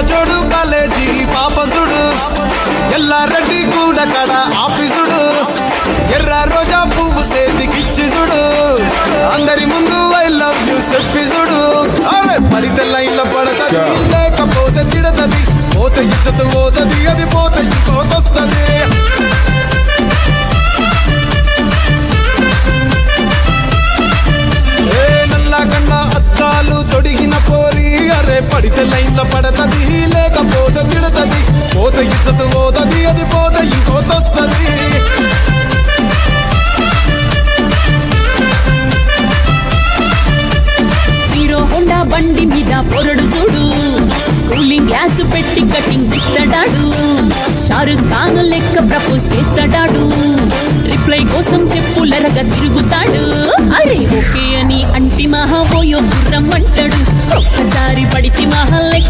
జోడు కాలేజీ పాపసుడు ఎల్లారెడ్డి కూడా కడ ఆఫీసుడు ఎర్ర రోజా పువ్వు సేతికిచ్చి చూడు అందరి ముందు ఐ లవ్ యూ చెప్పి చూడు పడితే లైన్లో పడతది లేకపోతే తిడతది పోతే ఇచ్చత పోతది అది పోతే ఇంకోతొస్తది నల్లగండ అద్దాలు తొడిగిన పోరి అరే పడితే లైన్లో పడతది లేకపోతే తిడతది పోతే ఇచ్చత పోతది అది పోతే ఇంకోతొస్తది హీరో హోండా బండి మీద పొరడు చూడు కూలింగ్ గ్లాస్ పెట్టి కటింగ్ ఇస్తాడాడు షారుఖ్ ఖాన్ లెక్క ప్రపోజ్ చేస్తాడాడు రిప్లై కోసం చెప్పులరగా తిరుగుతాడు అరే ఓకే అని అంటి మహా పోయో గుర్రం అంటాడు ఒక్కసారి పడితే మహా